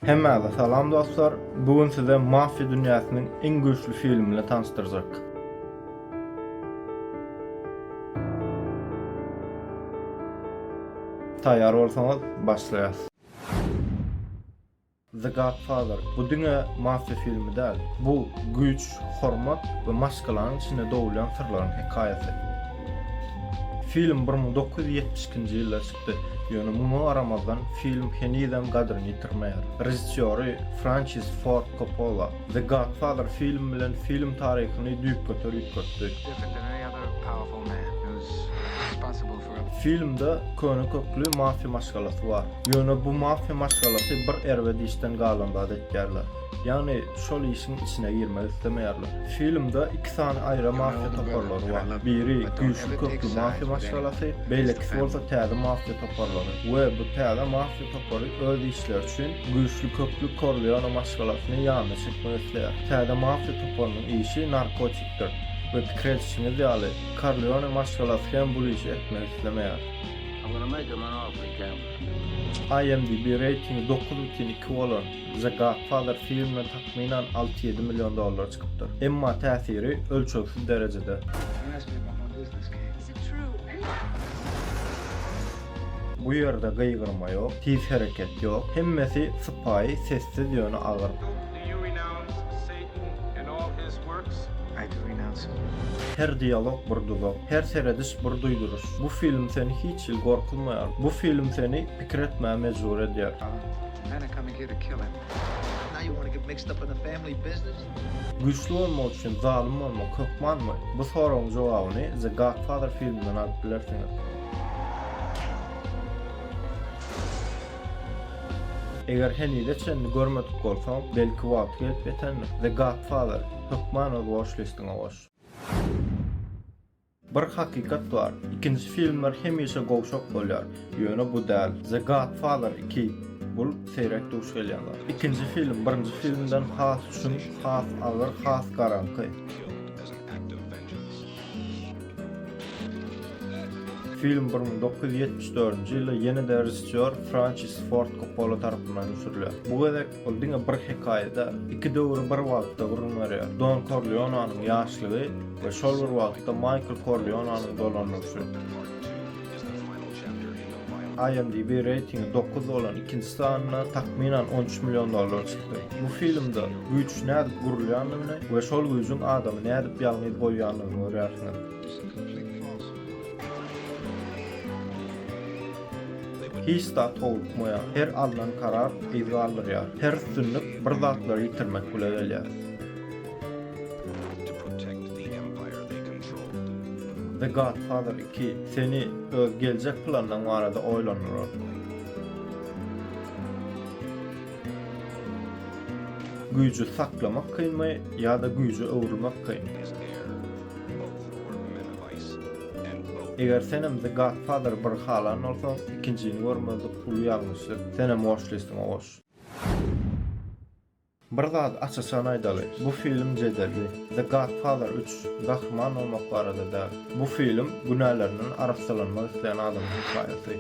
Hemmäze salam dostlar. Bugün size mafya dünyasının en güçlü filmini tanıştıracak. Tayyar olsanız başlayas. The Godfather. Bu dünya mafya filmi değil. Bu güç, hormat ve maskaların içinde doğulan sırların hikayesi. Film 1972 ýylda çykdy. Ýöne muny aramazdan film henüýden gadryny ýitirmeýär. Rejissöri Francis Ford Coppola The Godfather film bilen film taryhyny düýp götürýär. Different than any other powerful man who's responsible for Filmde köne köklü mafya maşgalasy bar. Ýöne bu mafya maşgalasy bir erwedi işden galanda edýärler. Yani şol işin içine girmek istemeýärler. Filmde iki tane ayrı mafya toparları var. Biri güçlü köklü mafya maşgalasy, beýlekisi bolsa täze mafya toparları. We bu täze mafya toparı öz işler üçin güçlü köklü Corleone maşgalasyny ýanyna çekmek isleýär. Täze mafya toparının işi narkotikdir. Ve pikretçini ýaly Corleone maşgalasy hem bu işi etmek islemeýär. I'm gonna make him an offer he can't. IMDb ratingi 9.2 bolan The Godfather filmine takminan 6-7 milyon dolar çıkıptır. Emma täsiri ölçeksiz derecede. You asked me about my business case. Is it true? Bu yerde gıygırma yok, tiz hareket yok. Hemmesi spy, sessiz ýöne ağır. Do you renounce Satan and all his works? I do renounce him. Her diyalog bir duygu, her serediş bir duyduruş. Bu film seni hiç il korkulmaýar. Bu film seni pikretmeye mecbur edýär. Men are coming here to kill him. Now you want to get mixed up in the family business? Güçlü olmak için zalim olmak kökman mı? Bu sorunun cevabını The Godfather filminden alıp bilersiniz. Eger henüýde çenni görmedik bolsaň, belki wagt gelip ýetendir. The Godfather, kökman ol watch listiňe goş. Bir hakikat var. İkinci filmler hemişe gowşak bolýar. Ýöne bu däl. The Godfather 2 bul seyrek duş gelýänler. İkinci film birinci filmden has üçin has agyr, has garanky. Film 1974-nji ýylda ýene-de rejissör Francis Ford Coppola tarapyndan düşürilýär. Bu gezek ol diňe bir hikaýede iki döwür bir wagtda görünýär. Don Corleone'nyň ýaşlygy we şol bir wagtda Michael Corleone'nyň dolanmagy. IMDb ratingi 9 olan ikinci sanyna takminan 13 milyon dolar çykdy. Bu filmde güç näde gurulýanyny we şol güýjüň adamy näde ýalňyz goýýanyny görýärsiniz. Hiç da tolukmayan, her alınan karar izga aldırýar. Her üstünlük bir zatlary ýitirmek bile gelýär. The Godfather 2 seni öz gelecek plandan barada oýlandyrar. Güýjü saklamak kynmy ýa-da güýjü öwrülmek kyn. Eger senem The Godfather bir halan olsa, ikincini görmedik pul ýalňyşlyk. Senem watch listiňe goş. Bir zat açyşan aýdaly. Bu film jedelli. The Godfather 3 gahryman olmak barada däl. Bu film günäleriniň arapsalanmak isleýän adamyň hikaýasy.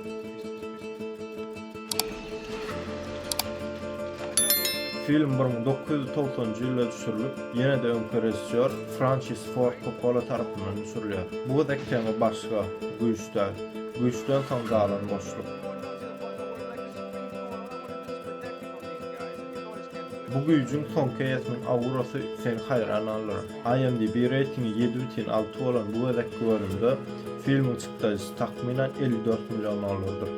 Film 1990-njy ýylda düşürilip, ýene-de öňkü rejissör Francis Ford Coppola tarapyndan düşürilýär. Bu da tema başga, güýçden. Güýçden soň galan boşluk. Bu güýjüň soňky ýetmen awurasy seni haýran alýar. IMDb ratingi 7.6 bolan bu gezek bölümde filmiň çykdyjy takminan 54 milyon dolardyr.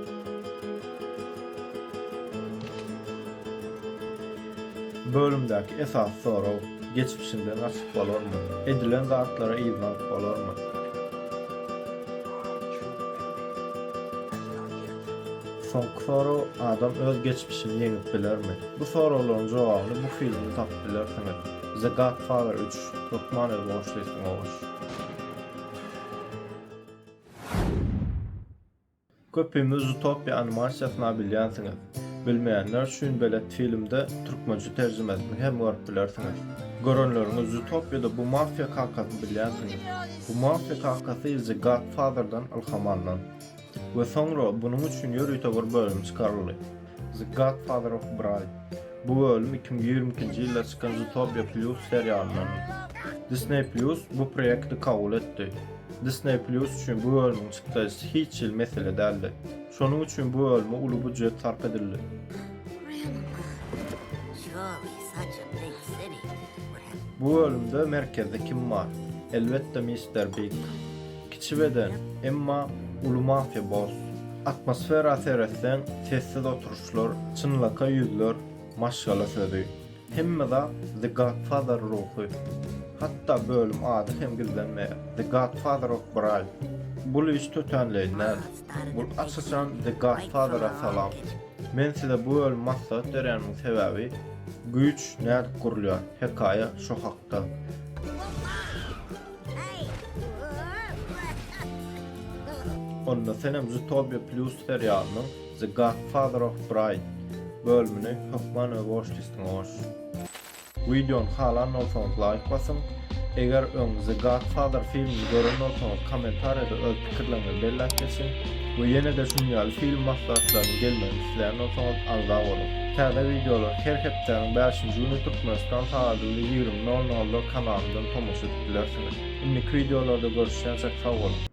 Bölümdäki esas soraw geçmişinden açyk bolarmy? Edilen zatlara iýman bolarmy? Soňky soraw adam öz geçmişini ýeňip bilermi? Bu sorawlaryň jogabyny bu filmde tapyp bilersiňiz. The Godfather 3 Lokman watch listiňe goş. Köpümiz Utopia animasiýasyny bilýänsiňiz. Bilmeýänler üçin belet filmde türkmençe terjimesini hem görüp bilersiňiz. Görenleriniz Utopia'da bu mafya kakasy bilýänsiňiz. Bu mafya kakasy The Godfather'dan ilhamlanýan. Ve sonra bunun üçin ýörüýte bir bölüm çykaryldy. The Godfather of Bride. Bu bölüm 2022-nji ýylda çykan Zootopia Plus serialyndan. Disney Plus bu projekti kabul etdi. Disney Plus üçin bu bölümün çykdyşy hiç ýyl mesele däldi. Şonuň üçin bu bölüme uly budjet sarf edildi. Surely such a big city would have Bu bölümde merkezde kim var? Elbette Mr. Big. Kiçi beden, emma uly mafya boss. Atmosfera seretsen sessiz oturuşlar, çynlaka ýüzler, maşgala sözü. Hemmede The Godfather ruhu. Hatta bölüm adı hem gizlenmeýär. The Godfather of Bride. Bu iş tötenleýär. Bu asasan The Godfather'a salam. Men size bu bölüm maksat deränmiň sebäbi güýç näde kurulýar? Hekaýa şo hakda. Onda senem Zootopia Plus serialynyň The Godfather of Bride bölümini hökman we watchlistine goş. Videony halan olsaňyz like basyň. Eger öň The Godfather filmini gören bolsaňyz kommentariýada öz pikirlerinizi bellätmesin. Bu ýene-de şunýaly film maslahatlaryny gelmeni isleýän bolsaňyz arza bolun. Täze videolar her hepdeniň 5-nji güni Türkmenistan saatinde 20:00'da kanalymdan tomosha edip bilersiňiz. Indiki videolarda görüşýänçe sag bolun.